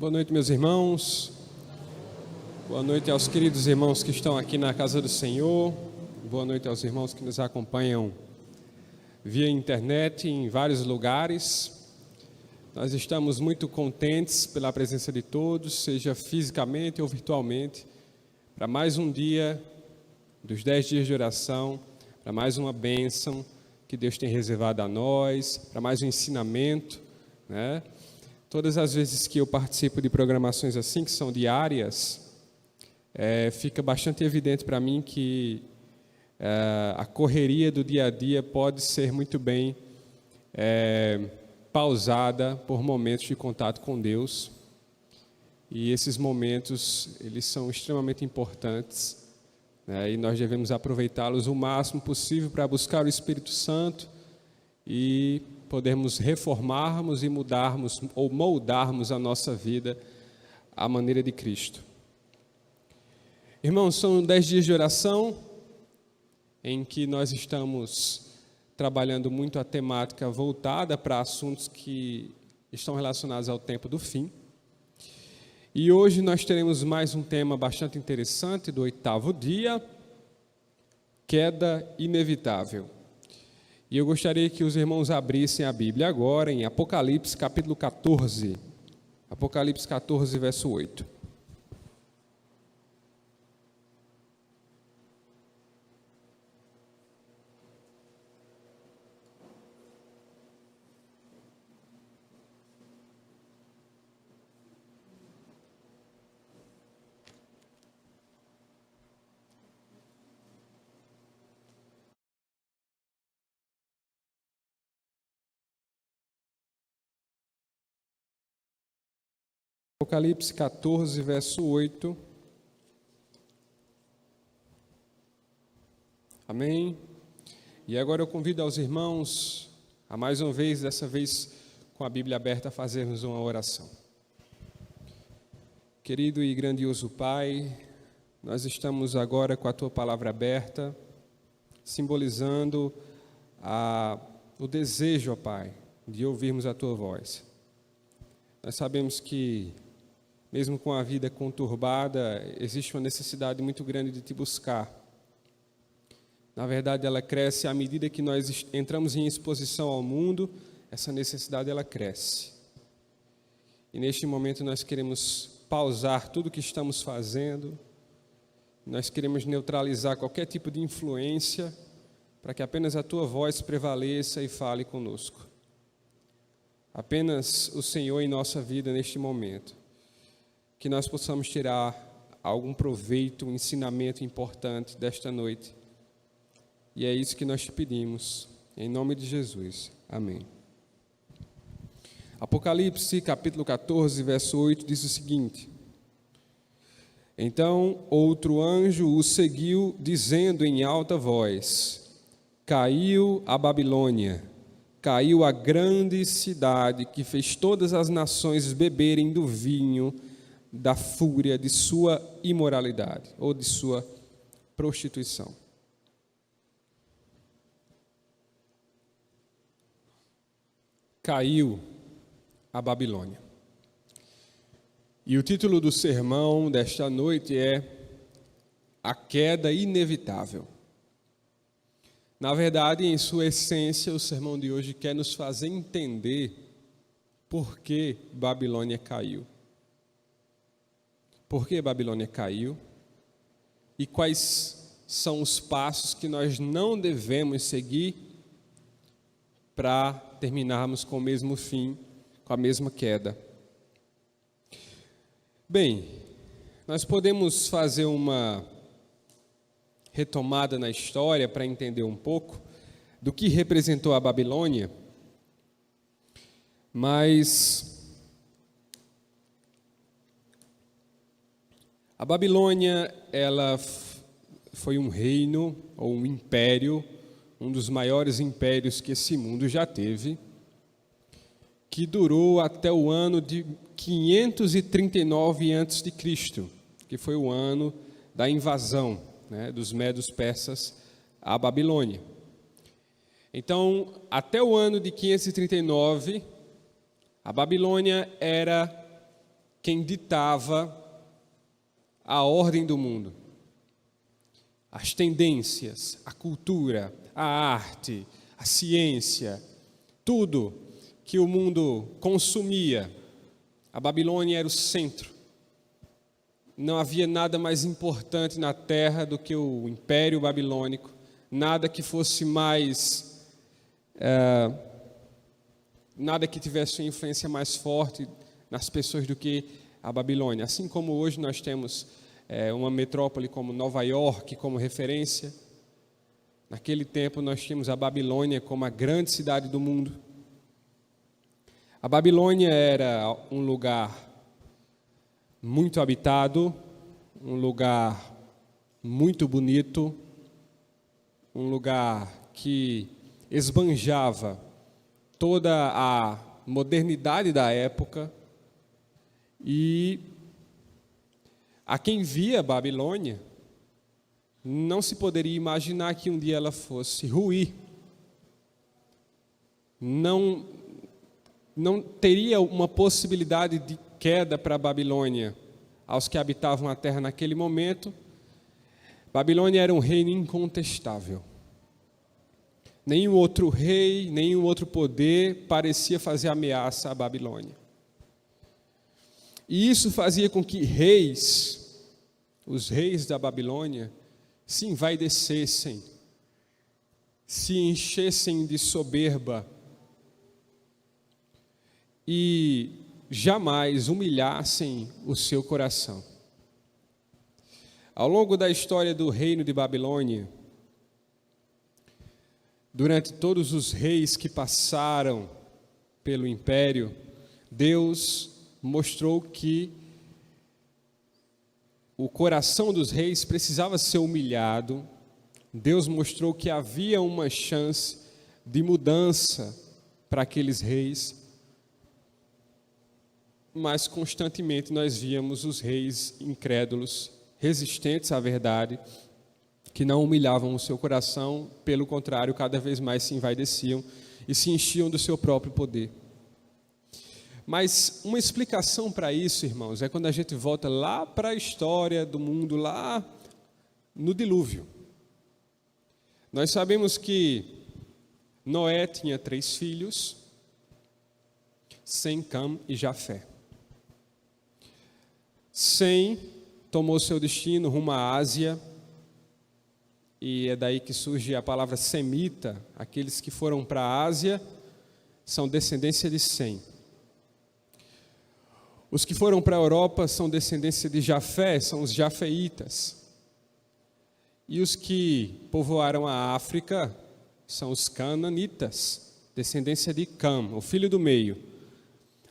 Boa noite, meus irmãos. Boa noite aos queridos irmãos que estão aqui na casa do Senhor. Boa noite aos irmãos que nos acompanham via internet em vários lugares. Nós estamos muito contentes pela presença de todos, seja fisicamente ou virtualmente, para mais um dia dos 10 dias de oração, para mais uma bênção que Deus tem reservado a nós, para mais um ensinamento, né? Todas as vezes que eu participo de programações assim, que são diárias, fica bastante evidente para mim que a correria do dia a dia pode ser muito bem pausada por momentos de contato com Deus. E esses momentos, eles são extremamente importantes, né? E nós devemos aproveitá-los o máximo possível para buscar o Espírito Santo e podermos reformarmos e mudarmos ou moldarmos a nossa vida à maneira de Cristo. Irmãos, são 10 dias de oração em que nós estamos trabalhando muito a temática voltada para assuntos que estão relacionados ao tempo do fim. E hoje nós teremos mais um tema bastante interessante do 8º dia, queda inevitável. E eu gostaria que os irmãos abrissem a Bíblia agora em Apocalipse capítulo 14. Apocalipse 14, verso 8. Apocalipse 14, verso 8. Amém? E agora eu convido aos irmãos a mais uma vez, dessa vez com a Bíblia aberta, a fazermos uma oração. Querido e grandioso Pai, nós estamos agora com a Tua palavra aberta, simbolizando o desejo, ó Pai, de ouvirmos a Tua voz. Nós sabemos que mesmo com a vida conturbada, existe uma necessidade muito grande de te buscar. Na verdade, ela cresce à medida que nós entramos em exposição ao mundo, essa necessidade ela cresce. E neste momento nós queremos pausar tudo o que estamos fazendo, nós queremos neutralizar qualquer tipo de influência, para que apenas a Tua voz prevaleça e fale conosco. Apenas o Senhor em nossa vida neste momento. Que nós possamos tirar algum proveito, um ensinamento importante desta noite. E é isso que nós te pedimos, em nome de Jesus. Amém. Apocalipse, capítulo 14, verso 8, diz o seguinte: Então outro anjo o seguiu, dizendo em alta voz: Caiu a Babilônia, caiu a grande cidade que fez todas as nações beberem do vinho da fúria de sua imoralidade, ou de sua prostituição. Caiu a Babilônia. E o título do sermão desta noite é A Queda Inevitável. Na verdade, em sua essência, o sermão de hoje quer nos fazer entender por que Babilônia caiu. Por que Babilônia caiu e quais são os passos que nós não devemos seguir para terminarmos com o mesmo fim, com a mesma queda. Bem, nós podemos fazer uma retomada na história para entender um pouco do que representou a Babilônia, mas a Babilônia, ela foi um reino ou um império, um dos maiores impérios que esse mundo já teve, que durou até o ano de 539 a.C., que foi o ano da invasão, né, dos medos persas à Babilônia. Então, até o ano de 539, a Babilônia era quem ditava a ordem do mundo. As tendências, a cultura, a arte, a ciência, tudo que o mundo consumia, a Babilônia era o centro. Não havia nada mais importante na terra do que o Império Babilônico, nada que fosse mais, nada que tivesse uma influência mais forte nas pessoas do que a Babilônia. Assim como hoje nós temos uma metrópole como Nova York como referência, naquele tempo nós tínhamos a Babilônia como a grande cidade do mundo. A Babilônia era um lugar muito habitado, um lugar muito bonito, um lugar que esbanjava toda a modernidade da época, e a quem via a Babilônia não se poderia imaginar que um dia ela fosse ruir. Não teria uma possibilidade de queda para a Babilônia aos que habitavam a terra naquele momento. Babilônia era um reino incontestável. Nenhum outro rei, nenhum outro poder parecia fazer ameaça à Babilônia. E isso fazia com que os reis da Babilônia, se envaidecessem, se enchessem de soberba e jamais humilhassem o seu coração. Ao longo da história do reino de Babilônia, durante todos os reis que passaram pelo império, Deus mostrou que o coração dos reis precisava ser humilhado. Deus mostrou que havia uma chance de mudança para aqueles reis, mas constantemente nós víamos os reis incrédulos, resistentes à verdade, que não humilhavam o seu coração, pelo contrário, cada vez mais se envaideciam e se enchiam do seu próprio poder. Mas uma explicação para isso, irmãos, é quando a gente volta lá para a história do mundo, lá no dilúvio. Nós sabemos que Noé tinha 3 filhos, Sem, Cam e Jafé. Sem tomou seu destino rumo à Ásia, e é daí que surge a palavra semita. Aqueles que foram para a Ásia são descendência de Sem. Os que foram para a Europa são descendência de Jafé, são os jafeitas. E os que povoaram a África são os cananitas, descendência de Cam, o filho do meio.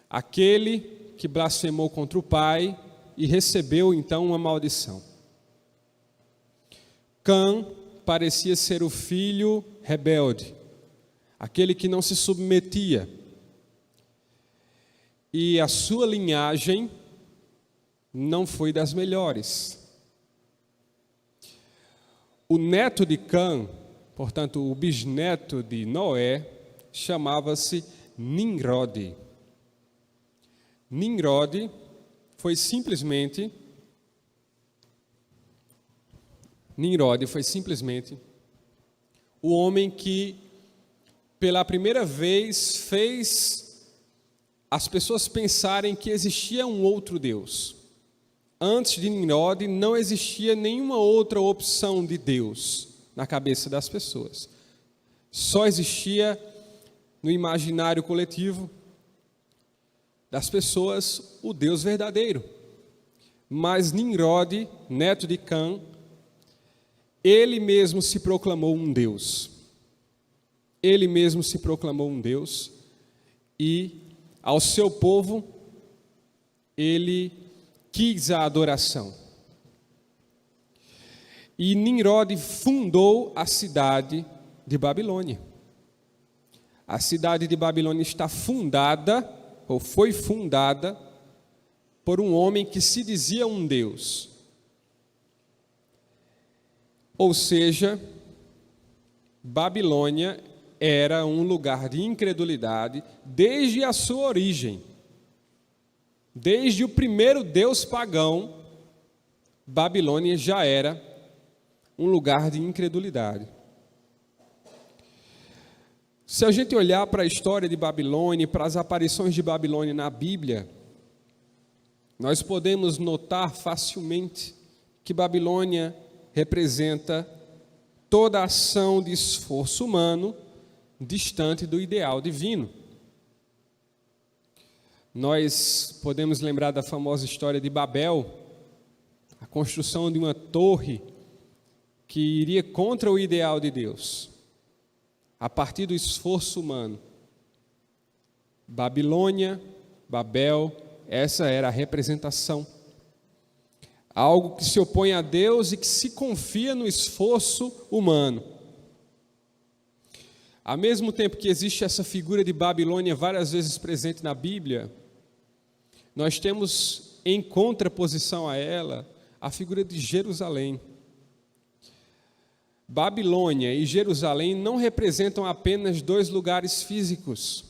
Aquele que blasfemou contra o pai e recebeu então uma maldição. Cam parecia ser o filho rebelde, aquele que não se submetia. E a sua linhagem não foi das melhores. O neto de Cam, portanto o bisneto de Noé, chamava-se Nimrod. Nimrod foi simplesmente o homem que, pela primeira vez, fez as pessoas pensarem que existia um outro Deus. Antes de Nimrod, não existia nenhuma outra opção de Deus na cabeça das pessoas. Só existia no imaginário coletivo das pessoas o Deus verdadeiro. Mas Nimrod, neto de Cam, ele mesmo se proclamou um Deus. Ele mesmo se proclamou um Deus e ao seu povo ele quis a adoração. E Nimrod fundou a cidade de Babilônia. A cidade de Babilônia está fundada, ou foi fundada, por um homem que se dizia um Deus. Ou seja, Babilônia era um lugar de incredulidade desde a sua origem. Desde o primeiro deus pagão, Babilônia já era um lugar de incredulidade. Se a gente olhar para a história de Babilônia, para as aparições de Babilônia na Bíblia, nós podemos notar facilmente que Babilônia representa toda a ação de esforço humano distante do ideal divino. Nós podemos lembrar da famosa história de Babel, a construção de uma torre que iria contra o ideal de Deus, a partir do esforço humano. Babilônia, Babel, essa era a representação. Algo que se opõe a Deus e que se confia no esforço humano. Ao mesmo tempo que existe essa figura de Babilônia várias vezes presente na Bíblia, nós temos em contraposição a ela a figura de Jerusalém. Babilônia e Jerusalém não representam apenas dois lugares físicos.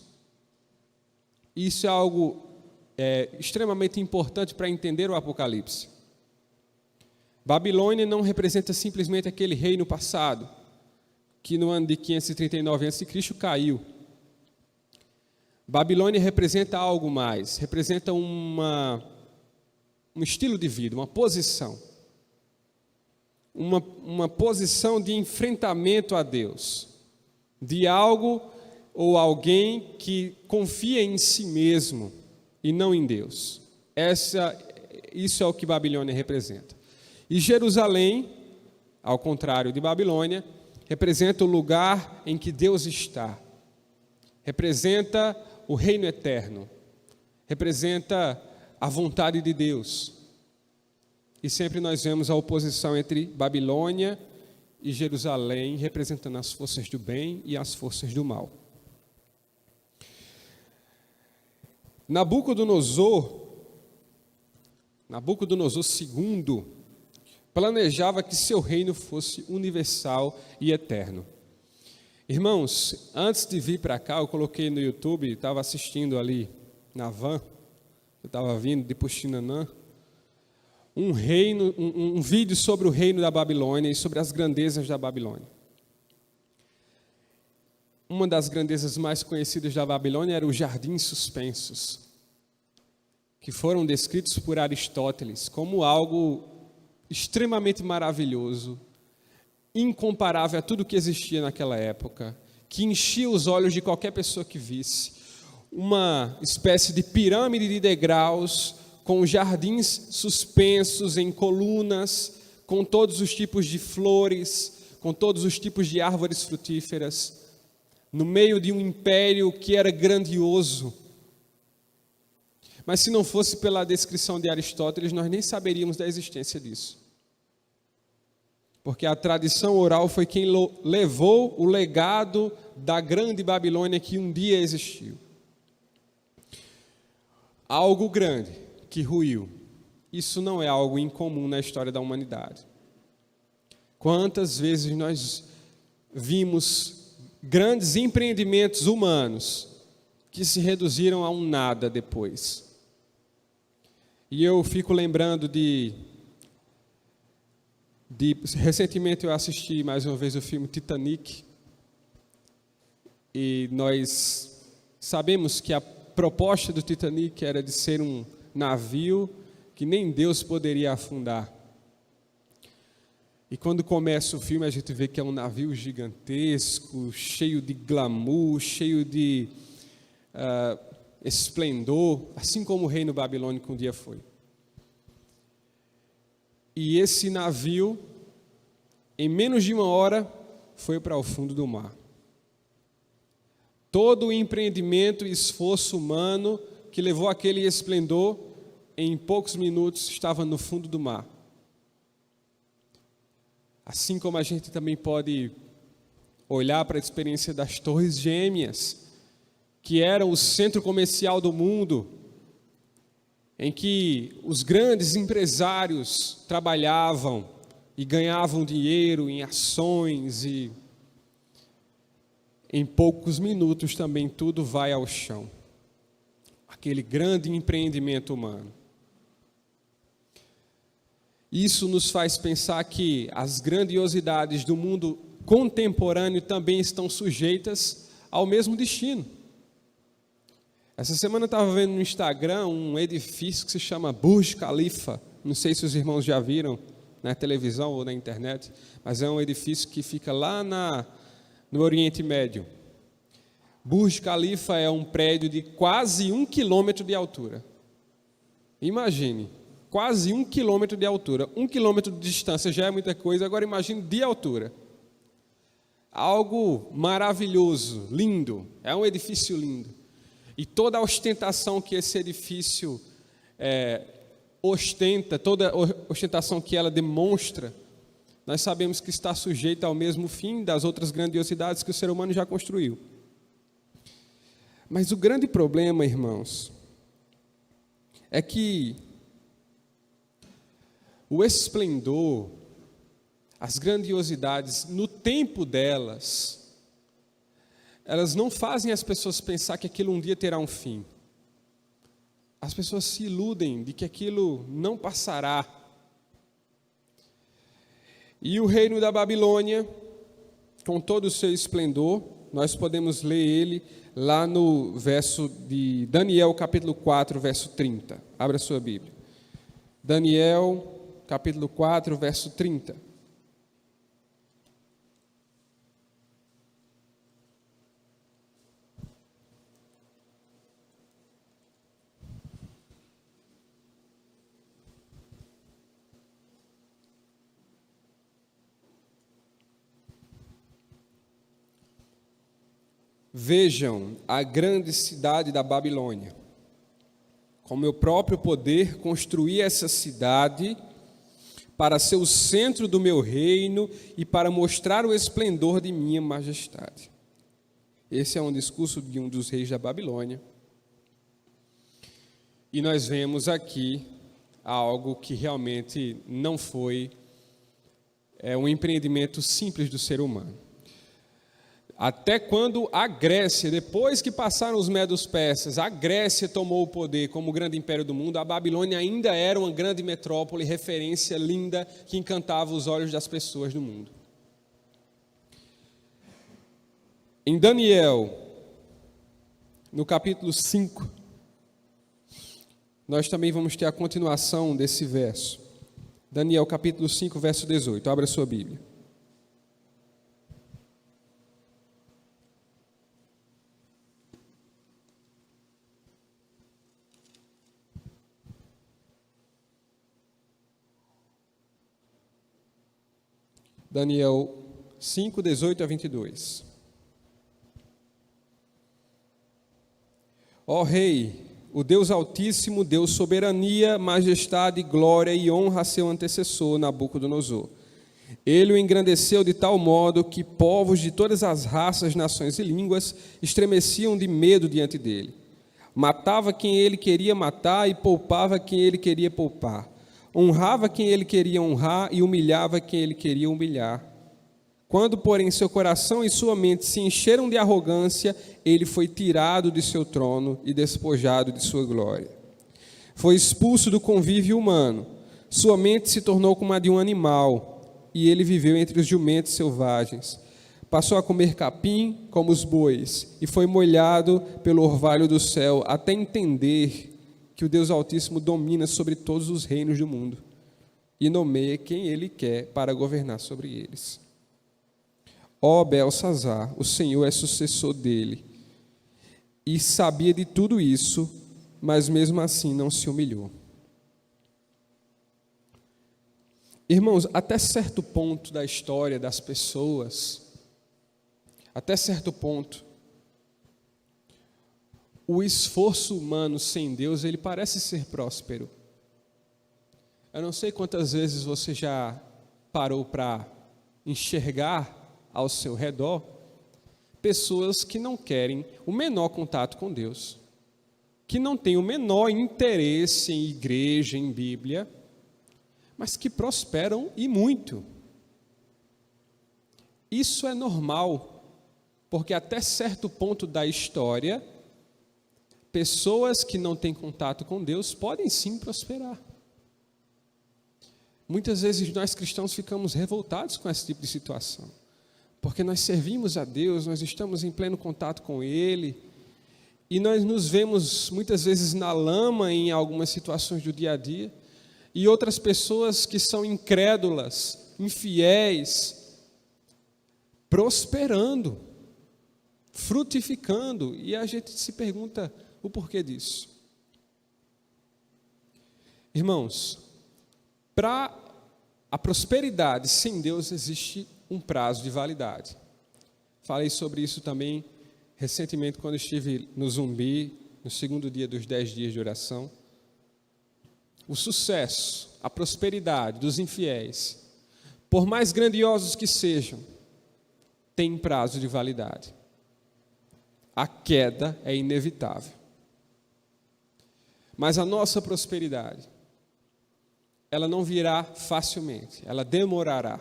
Isso é algo extremamente importante para entender o Apocalipse. Babilônia não representa simplesmente aquele reino passado, que no ano de 539 a.C. caiu. Babilônia representa algo mais, representa um estilo de vida, uma posição. Uma posição de enfrentamento a Deus, de algo ou alguém que confia em si mesmo e não em Deus. Isso é o que Babilônia representa. E Jerusalém, ao contrário de Babilônia, representa o lugar em que Deus está, representa o reino eterno, representa a vontade de Deus. E sempre nós vemos a oposição entre Babilônia e Jerusalém, representando as forças do bem e as forças do mal. Nabucodonosor II planejava que seu reino fosse universal e eterno. Irmãos, antes de vir para cá, eu coloquei no YouTube, estava assistindo ali na van, eu estava vindo de Puxinanã, um vídeo sobre o reino da Babilônia e sobre as grandezas da Babilônia. Uma das grandezas mais conhecidas da Babilônia era os jardins suspensos, que foram descritos por Aristóteles como algo extremamente maravilhoso, incomparável a tudo que existia naquela época, que enchia os olhos de qualquer pessoa que visse. Uma espécie de pirâmide de degraus, com jardins suspensos em colunas, com todos os tipos de flores, com todos os tipos de árvores frutíferas, no meio de um império que era grandioso. Mas se não fosse pela descrição de Aristóteles, nós nem saberíamos da existência disso. Porque a tradição oral foi quem levou o legado da grande Babilônia que um dia existiu. Algo grande que ruiu. Isso não é algo incomum na história da humanidade. Quantas vezes nós vimos grandes empreendimentos humanos que se reduziram a um nada depois. E eu fico lembrando recentemente eu assisti mais uma vez o filme Titanic, e nós sabemos que a proposta do Titanic era de ser um navio que nem Deus poderia afundar. E quando começa o filme, a gente vê que é um navio gigantesco, cheio de glamour, cheio de esplendor, assim como o reino babilônico um dia foi. E esse navio, em menos de uma hora, foi para o fundo do mar. Todo o empreendimento e esforço humano que levou aquele esplendor, em poucos minutos estava no fundo do mar. Assim como a gente também pode olhar para a experiência das Torres Gêmeas, que era o centro comercial do mundo, em que os grandes empresários trabalhavam e ganhavam dinheiro em ações, e em poucos minutos também tudo vai ao chão. aquele grande empreendimento humano. Isso nos faz pensar que as grandiosidades do mundo contemporâneo também estão sujeitas ao mesmo destino. Essa semana eu estava vendo no Instagram um edifício que se chama Burj Khalifa. Não sei se os irmãos já viram na televisão ou na internet, mas é um edifício que fica lá no Oriente Médio. Burj Khalifa é um prédio de quase 1 quilômetro de altura. Imagine, quase 1 quilômetro de altura. 1 quilômetro de distância já é muita coisa, agora imagine de altura. Algo maravilhoso, lindo, é um edifício lindo. E toda a ostentação que esse edifício ostenta, toda a ostentação que ela demonstra, nós sabemos que está sujeita ao mesmo fim das outras grandiosidades que o ser humano já construiu. Mas o grande problema, irmãos, é que o esplendor, as grandiosidades, no tempo delas, elas não fazem as pessoas pensar que aquilo um dia terá um fim. As pessoas se iludem de que aquilo não passará. E o reino da Babilônia, com todo o seu esplendor, nós podemos ler ele lá no verso de Daniel, capítulo 4, verso 30. Abra a sua Bíblia. Daniel, capítulo 4, verso 30. Vejam a grande cidade da Babilônia. Com meu próprio poder construí essa cidade para ser o centro do meu reino e para mostrar o esplendor de minha majestade. Esse é um discurso de um dos reis da Babilônia. E nós vemos aqui algo que realmente não foi um empreendimento simples do ser humano. Até quando a Grécia, depois que passaram os medos persas, a Grécia tomou o poder como o grande império do mundo, a Babilônia ainda era uma grande metrópole, referência linda, que encantava os olhos das pessoas do mundo. Em Daniel, no capítulo 5, nós também vamos ter a continuação desse verso. Daniel, capítulo 5, verso 18. Abra a sua Bíblia. Daniel 5, 18 a 22. Ó Rei, o Deus Altíssimo deu soberania, majestade, glória e honra a seu antecessor, Nabucodonosor. Ele o engrandeceu de tal modo que povos de todas as raças, nações e línguas estremeciam de medo diante dele. Matava quem ele queria matar e poupava quem ele queria poupar. Honrava quem ele queria honrar e humilhava quem ele queria humilhar. Quando, porém, seu coração e sua mente se encheram de arrogância, ele foi tirado de seu trono e despojado de sua glória. Foi expulso do convívio humano. Sua mente se tornou como a de um animal, e ele viveu entre os jumentos selvagens. Passou a comer capim como os bois, e foi molhado pelo orvalho do céu, até entender que o Deus Altíssimo domina sobre todos os reinos do mundo e nomeia quem Ele quer para governar sobre eles. Ó Belsazar, o Senhor é sucessor dele, e sabia de tudo isso, mas mesmo assim não se humilhou. Irmãos, até certo ponto da história das pessoas, até certo ponto, o esforço humano sem Deus, ele parece ser próspero. Eu não sei quantas vezes você já parou para enxergar ao seu redor pessoas que não querem o menor contato com Deus, que não têm o menor interesse em igreja, em Bíblia, mas que prosperam e muito. Isso é normal, porque até certo ponto da história, pessoas que não têm contato com Deus podem sim prosperar. Muitas vezes nós cristãos ficamos revoltados com esse tipo de situação, porque nós servimos a Deus, nós estamos em pleno contato com Ele, e nós nos vemos muitas vezes na lama em algumas situações do dia a dia, e outras pessoas que são incrédulas, infiéis, prosperando, frutificando, e a gente se pergunta o porquê disso. Irmãos, para a prosperidade sem Deus existe um prazo de validade. Falei sobre isso também recentemente quando estive no Zumbi, no segundo dia dos 10 dias de oração. O sucesso, a prosperidade dos infiéis, por mais grandiosos que sejam, tem prazo de validade. A queda é inevitável. Mas a nossa prosperidade, ela não virá facilmente, ela demorará.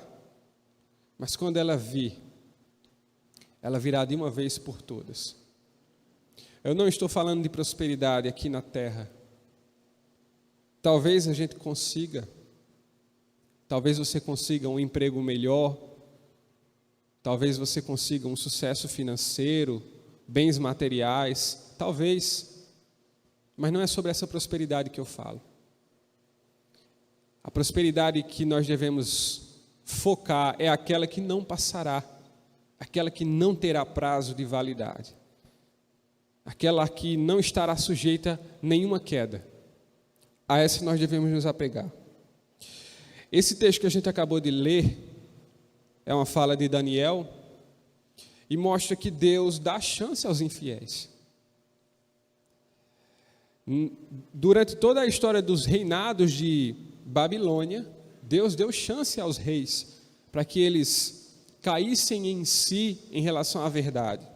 Mas quando ela vir, ela virá de uma vez por todas. Eu não estou falando de prosperidade aqui na terra. Talvez a gente consiga, talvez você consiga um emprego melhor, talvez você consiga um sucesso financeiro, bens materiais, talvez, mas não é sobre essa prosperidade que eu falo. A prosperidade que nós devemos focar é aquela que não passará, aquela que não terá prazo de validade, aquela que não estará sujeita a nenhuma queda. A essa nós devemos nos apegar. Esse texto que a gente acabou de ler é uma fala de Daniel e mostra que Deus dá chance aos infiéis. Durante toda a história dos reinados de Babilônia, Deus deu chance aos reis para que eles caíssem em si em relação à verdade.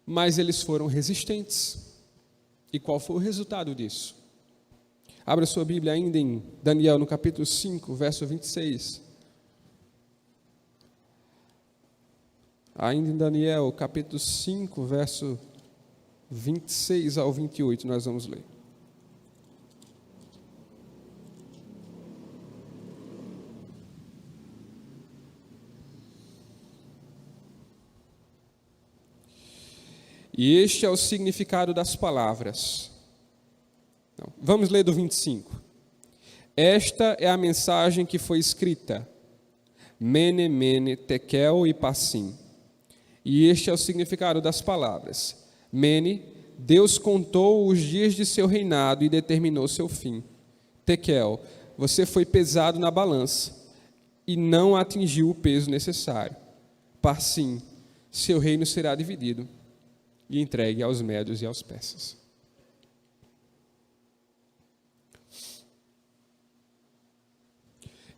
Mas eles foram resistentes. E qual foi o resultado disso? Abra sua Bíblia ainda em Daniel, no capítulo 5, verso 26. Ainda em Daniel, capítulo 5, verso 26 ao 28, nós vamos ler. E este é o significado das palavras. Não, vamos ler do 25. Esta é a mensagem que foi escrita: Mene, Mene, Tekel e Parsim. E este é o significado das palavras. Mene, Deus contou os dias de seu reinado e determinou seu fim. Tekel, você foi pesado na balança e não atingiu o peso necessário. Parsim, seu reino será dividido e entregue aos médios e aos persas.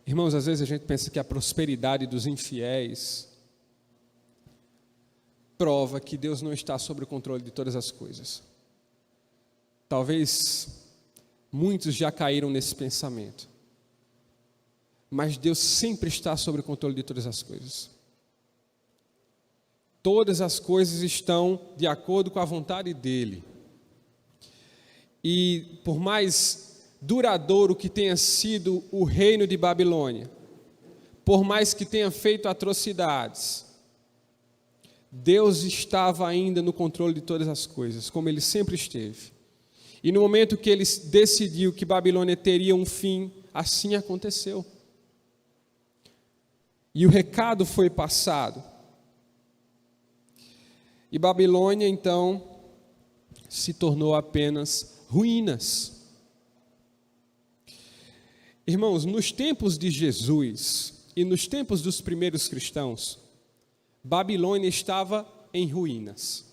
Irmãos, às vezes a gente pensa que a prosperidade dos infiéis prova que Deus não está sob o controle de todas as coisas. Talvez muitos já caíram nesse pensamento, mas Deus sempre está sob o controle de todas as coisas. Todas as coisas estão de acordo com a vontade dEle. E por mais duradouro que tenha sido o reino de Babilônia, por mais que tenha feito atrocidades, Deus estava ainda no controle de todas as coisas, como Ele sempre esteve. E no momento que Ele decidiu que Babilônia teria um fim, assim aconteceu. E o recado foi passado. E Babilônia, então, se tornou apenas ruínas. Irmãos, nos tempos de Jesus e nos tempos dos primeiros cristãos, Babilônia estava em ruínas.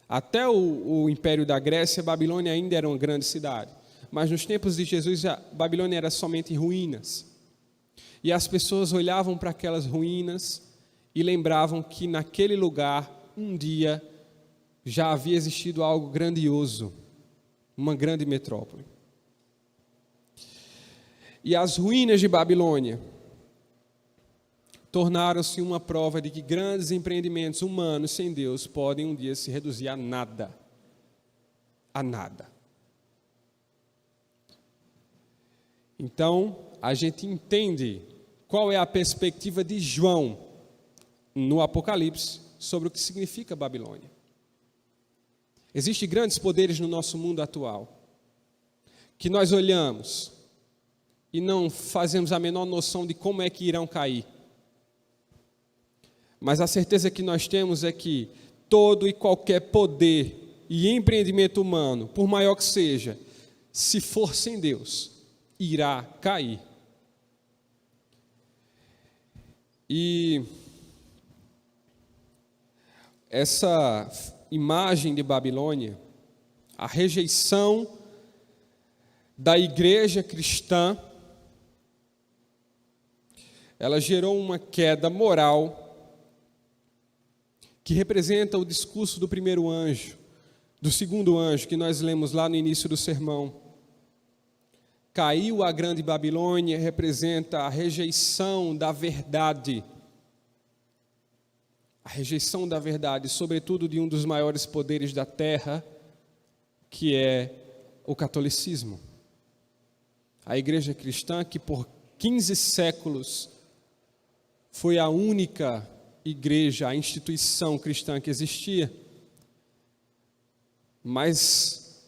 Até o Império da Grécia, Babilônia ainda era uma grande cidade. Mas nos tempos de Jesus, a Babilônia era somente ruínas. E as pessoas olhavam para aquelas ruínas e lembravam que naquele lugar, um dia, já havia existido algo grandioso, uma grande metrópole. E as ruínas de Babilônia tornaram-se uma prova de que grandes empreendimentos humanos sem Deus podem um dia se reduzir a nada. A nada. Então, a gente entende qual é a perspectiva de João no Apocalipse sobre o que significa Babilônia. Existem grandes poderes no nosso mundo atual, que nós olhamos e não fazemos a menor noção de como é que irão cair. Mas a certeza que nós temos é que todo e qualquer poder e empreendimento humano, por maior que seja, se for sem Deus, irá cair. E essa imagem de Babilônia, a rejeição da igreja cristã, ela gerou uma queda moral que representa o discurso do primeiro anjo, do segundo anjo, que nós lemos lá no início do sermão. Caiu a grande Babilônia, representa a rejeição da verdade. A rejeição da verdade, sobretudo de um dos maiores poderes da terra, que é o catolicismo. A igreja cristã, que por 15 séculos foi a única igreja, a instituição cristã que existia. Mas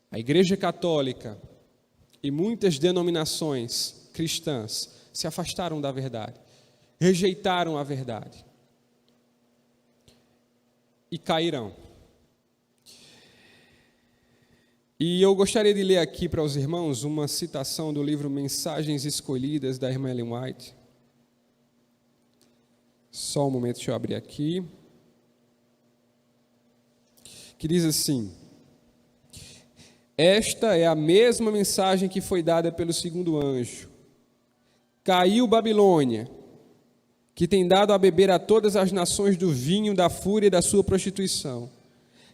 a igreja católica e muitas denominações cristãs se afastaram da verdade, rejeitaram a verdade e cairão. E eu gostaria de ler aqui para os irmãos uma citação do livro Mensagens Escolhidas, da irmã Ellen White. Só um momento, deixa eu abrir aqui. Que diz assim: esta é a mesma mensagem que foi dada pelo segundo anjo. Caiu Babilônia, que tem dado a beber a todas as nações do vinho da fúria e da sua prostituição.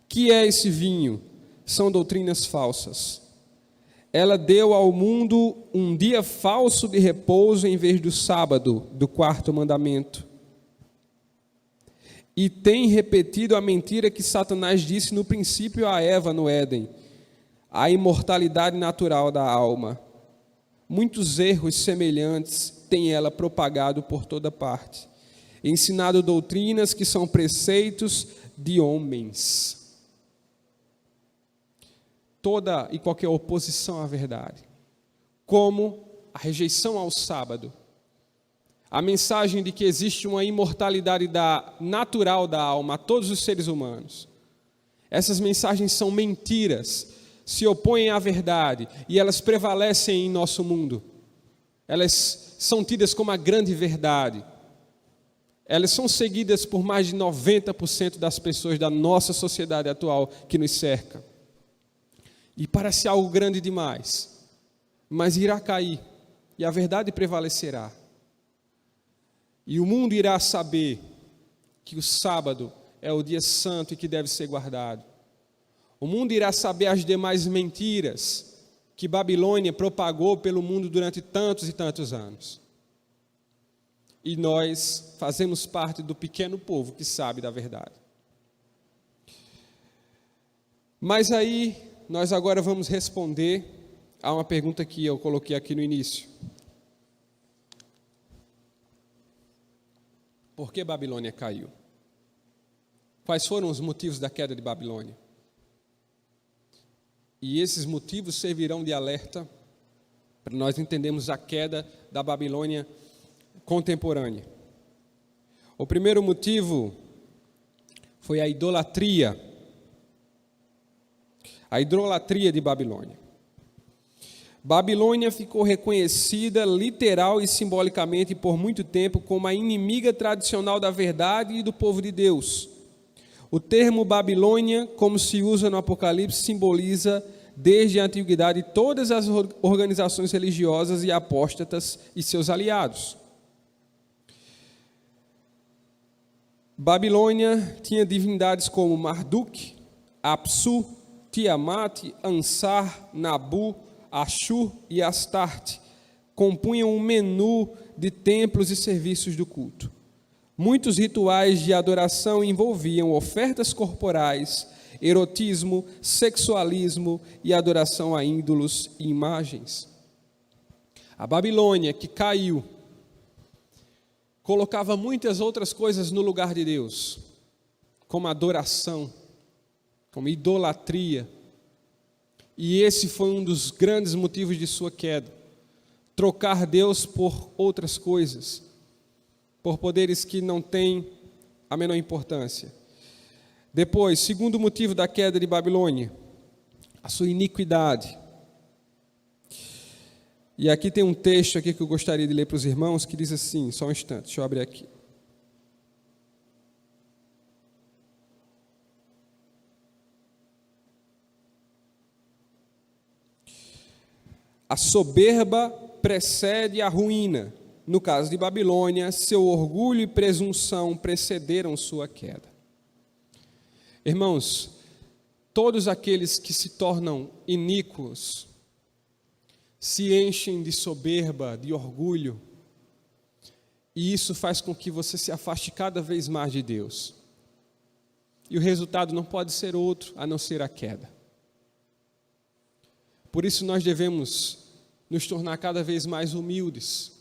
Que é esse vinho? São doutrinas falsas. Ela deu ao mundo um dia falso de repouso em vez do sábado, do quarto mandamento. E tem repetido a mentira que Satanás disse no princípio a Eva no Éden, a imortalidade natural da alma. Muitos erros semelhantes tem ela propagado por toda parte, ensinado doutrinas que são preceitos de homens. Toda e qualquer oposição à verdade, como a rejeição ao sábado, a mensagem de que existe uma imortalidade natural da alma a todos os seres humanos. Essas mensagens são mentiras, se opõem à verdade e elas prevalecem em nosso mundo. Elas são tidas como a grande verdade. Elas são seguidas por mais de 90% das pessoas da nossa sociedade atual que nos cerca. E parece algo grande demais, mas irá cair e a verdade prevalecerá. E o mundo irá saber que o sábado é o dia santo e que deve ser guardado. O mundo irá saber as demais mentiras que Babilônia propagou pelo mundo durante tantos e tantos anos. E nós fazemos parte do pequeno povo que sabe da verdade. Mas aí, nós agora vamos responder a uma pergunta que eu coloquei aqui no início. Por que Babilônia caiu? Quais foram os motivos da queda de Babilônia? E esses motivos servirão de alerta para nós entendermos a queda da Babilônia contemporânea. O primeiro motivo foi a idolatria. A idolatria de Babilônia. Babilônia ficou reconhecida literal e simbolicamente por muito tempo como a inimiga tradicional da verdade e do povo de Deus. O termo Babilônia, como se usa no Apocalipse, simboliza desde a antiguidade todas as organizações religiosas e apóstatas e seus aliados. Babilônia tinha divindades como Marduk, Apsu, Tiamat, Ansar, Nabu, Ashur e Astarte. Compunham um menu de templos e serviços do culto. Muitos rituais de adoração envolviam ofertas corporais, erotismo, sexualismo e adoração a ídolos e imagens. A Babilônia, que caiu, colocava muitas outras coisas no lugar de Deus, como adoração, como idolatria. E esse foi um dos grandes motivos de sua queda. Trocar Deus por outras coisas, por poderes que não têm a menor importância. Depois, segundo motivo da queda de Babilônia, a sua iniquidade. E aqui tem um texto aqui que eu gostaria de ler para os irmãos, que diz assim, só um instante, deixa eu abrir aqui. A soberba precede a ruína. No caso de Babilônia, seu orgulho e presunção precederam sua queda. Irmãos, todos aqueles que se tornam iníquos, se enchem de soberba, de orgulho, e isso faz com que você se afaste cada vez mais de Deus. E o resultado não pode ser outro a não ser a queda. Por isso nós devemos nos tornar cada vez mais humildes.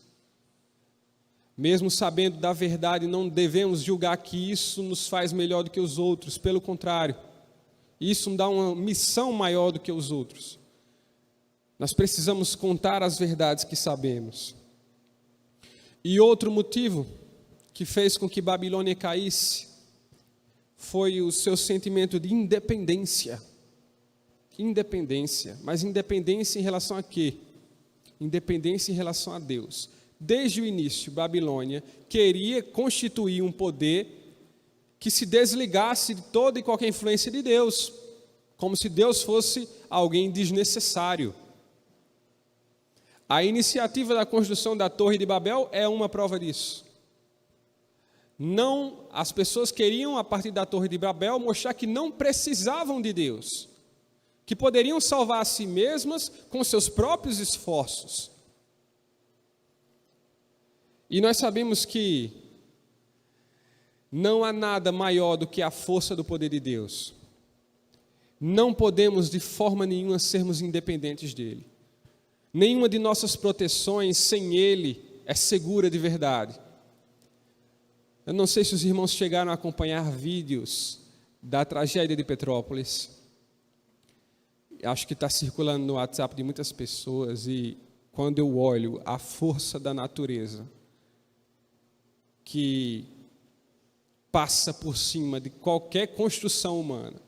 Mesmo sabendo da verdade, não devemos julgar que isso nos faz melhor do que os outros. Pelo contrário, isso nos dá uma missão maior do que os outros. Nós precisamos contar as verdades que sabemos. E outro motivo que fez com que Babilônia caísse foi o seu sentimento de independência. Independência. Mas independência em relação a quê? Independência em relação a Deus. Desde o início, Babilônia queria constituir um poder que se desligasse de toda e qualquer influência de Deus, como se Deus fosse alguém desnecessário. A iniciativa da construção da Torre de Babel é uma prova disso. Não, as pessoas queriam, a partir da Torre de Babel, mostrar que não precisavam de Deus, que poderiam salvar a si mesmas com seus próprios esforços. E nós sabemos que não há nada maior do que a força do poder de Deus. Não podemos de forma nenhuma sermos independentes dele. Nenhuma de nossas proteções sem ele é segura de verdade. Eu não sei se os irmãos chegaram a acompanhar vídeos da tragédia de Petrópolis. Acho que está circulando no WhatsApp de muitas pessoas, e quando eu olho a força da natureza que passa por cima de qualquer construção humana,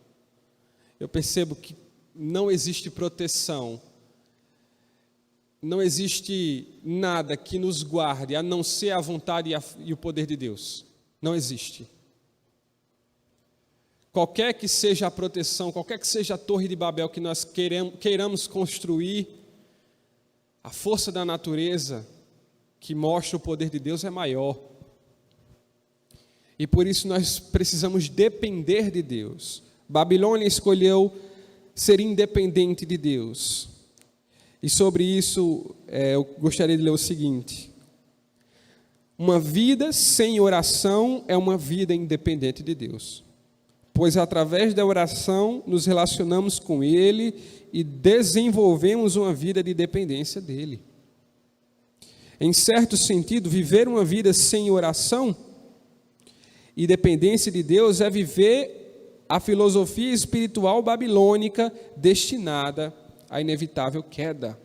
eu percebo que não existe proteção, não existe nada que nos guarde a não ser a vontade e o poder de Deus. Não existe. Qualquer que seja a proteção, qualquer que seja a Torre de Babel que nós queiramos construir, a força da natureza que mostra o poder de Deus é maior. E por isso nós precisamos depender de Deus. Babilônia escolheu ser independente de Deus. E sobre isso, eu gostaria de ler o seguinte: uma vida sem oração é uma vida independente de Deus, pois através da oração nos relacionamos com Ele e desenvolvemos uma vida de dependência dEle. Em certo sentido, viver uma vida sem oração e dependência de Deus é viver a filosofia espiritual babilônica destinada à inevitável queda.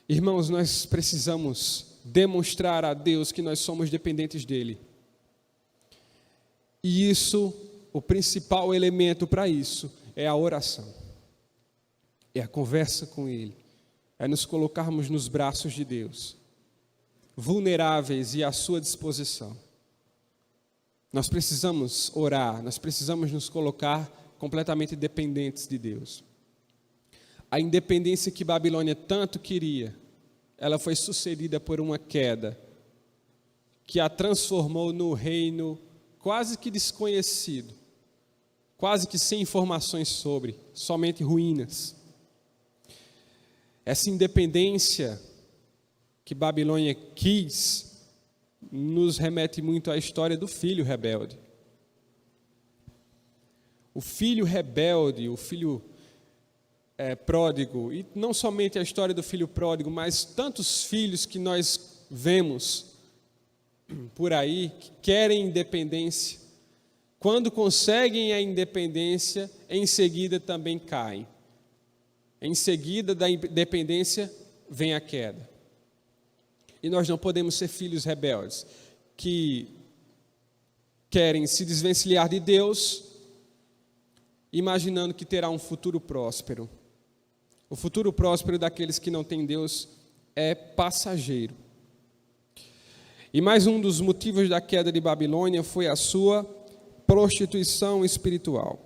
Irmãos, nós precisamos demonstrar a Deus que nós somos dependentes dEle. E isso, o principal elemento para isso é a oração. É a conversa com Ele. É nos colocarmos nos braços de Deus, vulneráveis e à sua disposição. Nós precisamos orar, nós precisamos nos colocar completamente dependentes de Deus. A independência que Babilônia tanto queria, ela foi sucedida por uma queda que a transformou no reino quase que desconhecido, quase que sem informações sobre, somente ruínas. Essa independência que Babilônia quis, nos remete muito à história do filho rebelde. O filho rebelde, o filho pródigo, e não somente a história do filho pródigo, mas tantos filhos que nós vemos por aí que querem independência. Quando conseguem a independência, em seguida também caem. Em seguida da independência vem a queda. E nós não podemos ser filhos rebeldes que querem se desvencilhar de Deus, imaginando que terá um futuro próspero. O futuro próspero daqueles que não têm Deus é passageiro. E mais um dos motivos da queda de Babilônia foi a sua prostituição espiritual.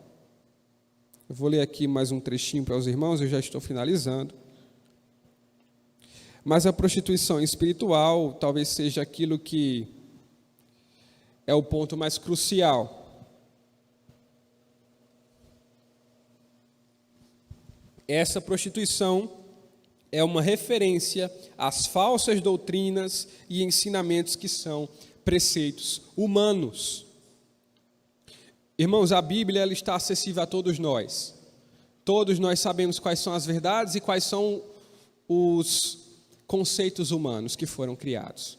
Eu vou ler aqui mais um trechinho para os irmãos, eu já estou finalizando. Mas a prostituição espiritual talvez seja aquilo que é o ponto mais crucial. Essa prostituição é uma referência às falsas doutrinas e ensinamentos que são preceitos humanos. Irmãos, a Bíblia ela está acessível a todos nós. Todos nós sabemos quais são as verdades e quais são os conceitos humanos que foram criados.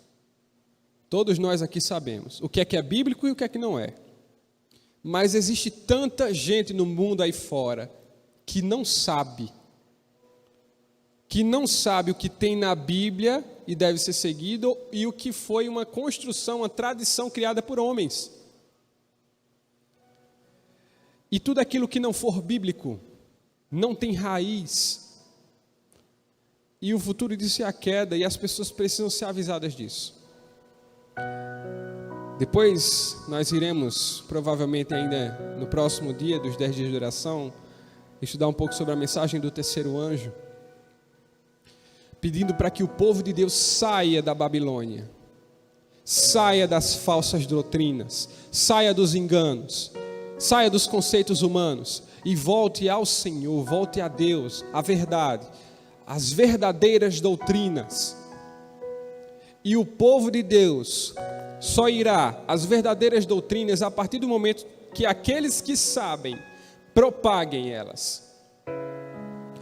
Todos nós aqui sabemos o que é bíblico e o que é que não é. Mas existe tanta gente no mundo aí fora que não sabe o que tem na Bíblia e deve ser seguido e o que foi uma construção, uma tradição criada por homens. E tudo aquilo que não for bíblico não tem raiz. E o futuro disso é a queda, e as pessoas precisam ser avisadas disso. Depois nós iremos, provavelmente ainda no próximo dia dos 10 dias de oração, estudar um pouco sobre a mensagem do terceiro anjo, pedindo para que o povo de Deus saia da Babilônia, saia das falsas doutrinas, saia dos enganos, saia dos conceitos humanos e volte ao Senhor, volte a Deus, a verdade, as verdadeiras doutrinas. E o povo de Deus só irá às verdadeiras doutrinas a partir do momento que aqueles que sabem propaguem elas.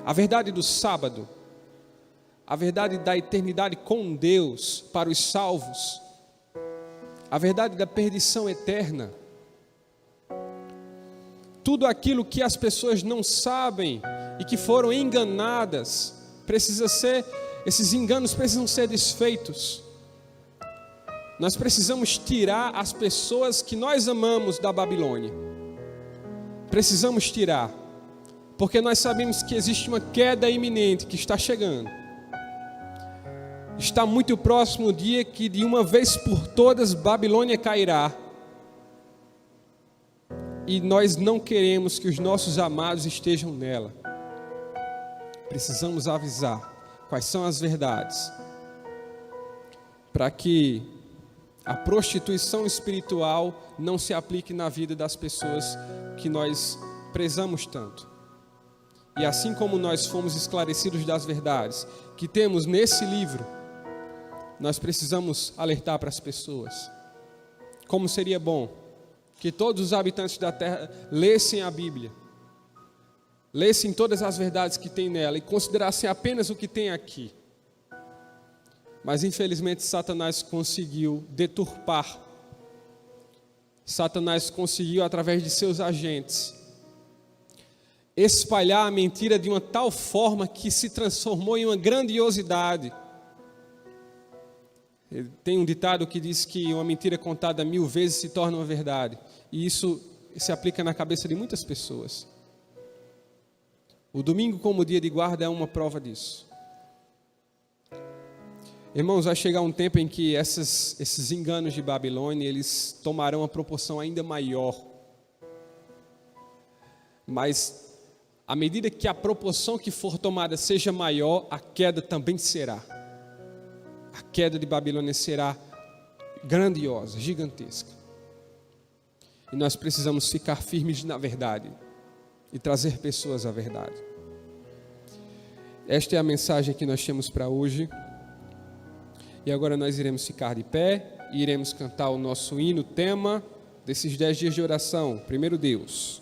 A verdade do sábado, a verdade da eternidade com Deus para os salvos, a verdade da perdição eterna, tudo aquilo que as pessoas não sabem e que foram enganadas, esses enganos precisam ser desfeitos. Nós precisamos tirar as pessoas que nós amamos da Babilônia. Precisamos tirar, porque nós sabemos que existe uma queda iminente que está chegando. Está muito próximo o dia que de uma vez por todas Babilônia cairá. E nós não queremos que os nossos amados estejam nela. Precisamos avisar quais são as verdades, para que a prostituição espiritual não se aplique na vida das pessoas que nós prezamos tanto. E assim como nós fomos esclarecidos das verdades que temos nesse livro, nós precisamos alertar para as pessoas. Como seria bom que todos os habitantes da terra lessem a Bíblia, lessem todas as verdades que tem nela e considerassem apenas o que tem aqui. Mas infelizmente Satanás conseguiu deturpar. Satanás conseguiu, através de seus agentes, espalhar a mentira de uma tal forma que se transformou em uma grandiosidade. Tem um ditado que diz que uma mentira contada 1000 vezes se torna uma verdade. E isso se aplica na cabeça de muitas pessoas. O domingo como dia de guarda é uma prova disso. Irmãos, vai chegar um tempo em que esses enganos de Babilônia, eles tomarão uma proporção ainda maior. Mas, à medida que a proporção que for tomada seja maior, a queda também será. A queda de Babilônia será grandiosa, gigantesca. E nós precisamos ficar firmes na verdade e trazer pessoas à verdade. Esta é a mensagem que nós temos para hoje. E agora nós iremos ficar de pé. e iremos cantar o nosso hino, tema desses 10 dias de oração. Primeiro Deus.